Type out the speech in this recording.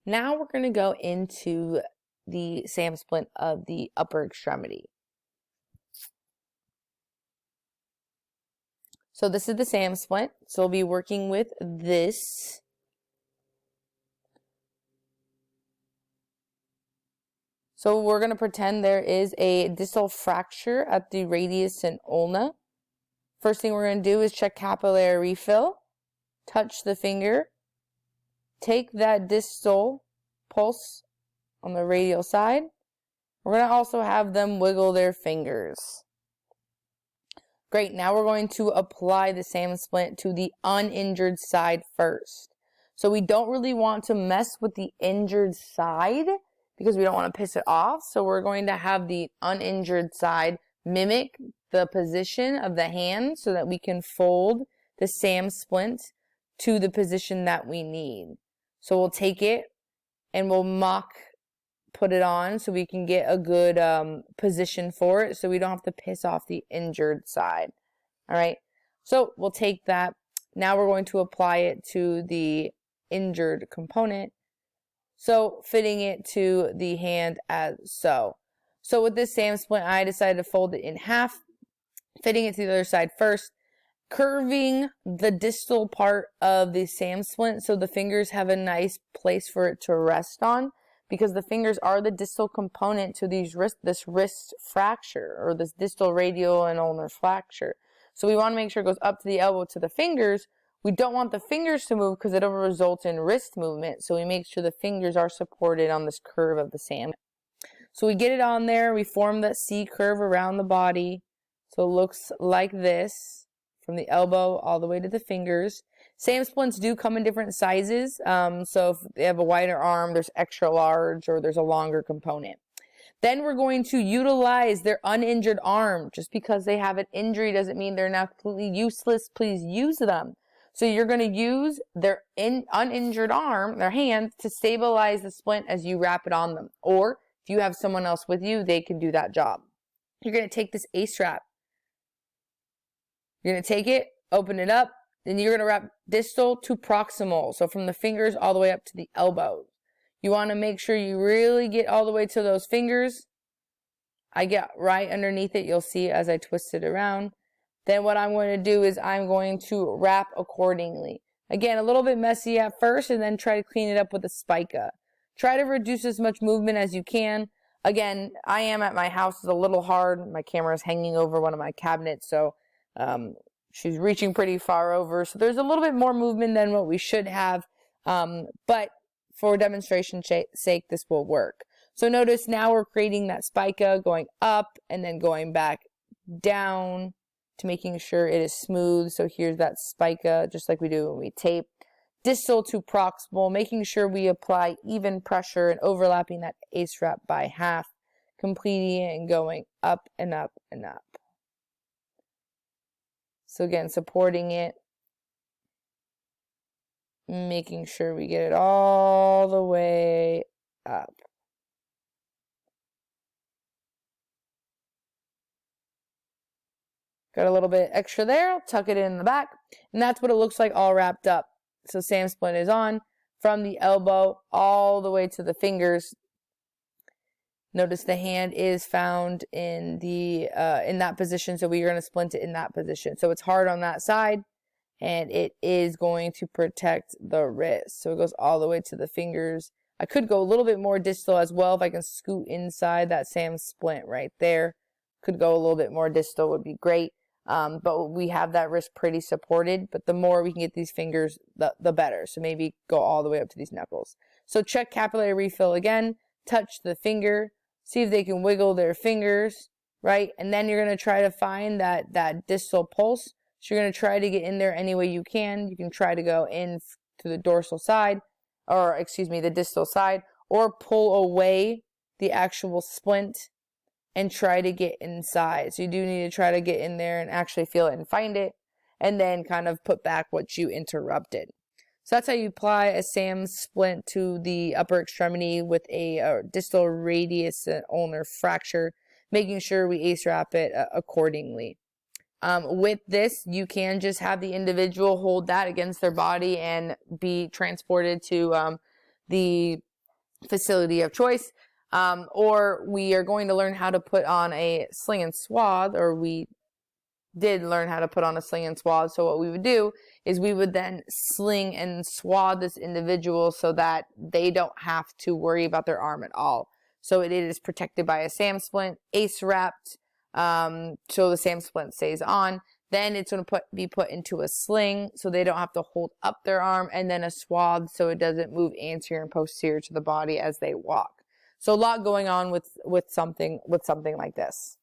Now we're going to go into the SAM splint of the upper extremity. So this is the SAM splint. So we'll be working with this. So we're going to pretend there is a distal fracture at the radius and ulna. First thing we're going to do is check capillary refill. Touch the finger. Take that distal pulse on the radial side. We're going to also have them wiggle their fingers. Great, now we're going to apply the SAM splint to the uninjured side first. So we don't really want to mess with the injured side because we don't want to piss it off. So we're going to have the uninjured side mimic the position of the hand so that we can fold the SAM splint to the position that we need. So we'll take it and we'll put it on so we can get a good position for it so we don't have to piss off the injured side. All right, so we'll take that. Now we're going to apply it to the injured component. So fitting it to the hand as so. So with this SAM splint, I decided to fold it in half, fitting it to the other side first, curving the distal part of the SAM splint so the fingers have a nice place for it to rest on, because the fingers are the distal component to this wrist fracture, or this distal radial and ulnar fracture. So we want to make sure it goes up to the elbow to the fingers. We don't want the fingers to move because it'll result in wrist movement. So we make sure the fingers are supported on this curve of the SAM. So we get it on there. We form that C curve around the body. So it looks like this from the elbow all the way to the fingers. SAM splints do come in different sizes. So if they have a wider arm, there's extra large, or there's a longer component. Then we're going to utilize their uninjured arm. Just because they have an injury doesn't mean they're now completely useless. Please use them. So you're going to use their uninjured arm, their hand, to stabilize the splint as you wrap it on them. Or if you have someone else with you, they can do that job. You're going to take this A-strap. You're going to take it, open it up, then you're going to wrap distal to proximal. So from the fingers all the way up to the elbows. You want to make sure you really get all the way to those fingers. I get right underneath it. You'll see as I twist it around. Then what I'm going to do is I'm going to wrap accordingly. Again, a little bit messy at first, and then try to clean it up with a spica. Try to reduce as much movement as you can. Again, I am at my house. It's a little hard. My camera is hanging over one of my cabinets, so she's reaching pretty far over. So there's a little bit more movement than what we should have, but for demonstration's sake, this will work. So notice now we're creating that spica, going up and then going back down to making sure it is smooth. So here's that spica, just like we do when we tape. Distal to proximal, making sure we apply even pressure and overlapping that A-strap by half, completing it and going up and up and up. So again, supporting it, making sure we get it all the way up. Got a little bit extra there, I'll tuck it in the back, and that's what it looks like all wrapped up. So SAM splint is on from the elbow all the way to the fingers. Notice the hand is found in the in that position, so we're going to splint it in that position. So it's hard on that side, and it is going to protect the wrist. So it goes all the way to the fingers. I could go a little bit more distal as well if I can scoot inside that SAM splint right there. Could go a little bit more distal, would be great. But we have that wrist pretty supported, but the more we can get these fingers, the better. So maybe go all the way up to these knuckles. So check capillary refill again, touch the finger, see if they can wiggle their fingers, right? And then you're going to try to find that distal pulse. So you're going to try to get in there any way you can. You can try to go in to the dorsal side, or excuse me, the distal side, or pull away the actual splint and try to get inside. So you do need to try to get in there and actually feel it and find it, and then kind of put back what you interrupted. So that's how you apply a SAM splint to the upper extremity with a distal radius and ulnar fracture, making sure we A-strap it accordingly. With this, you can just have the individual hold that against their body and be transported to the facility of choice. Or we are going to learn how to put on a sling and swathe, or we did learn how to put on a sling and swathe. So what we would do is we would then sling and swathe this individual so that they don't have to worry about their arm at all. So it is protected by a SAM splint, ace wrapped, so the SAM splint stays on. Then it's going to be put into a sling so they don't have to hold up their arm, and then a swathe so it doesn't move anterior and posterior to the body as they walk. So a lot going on with something like this.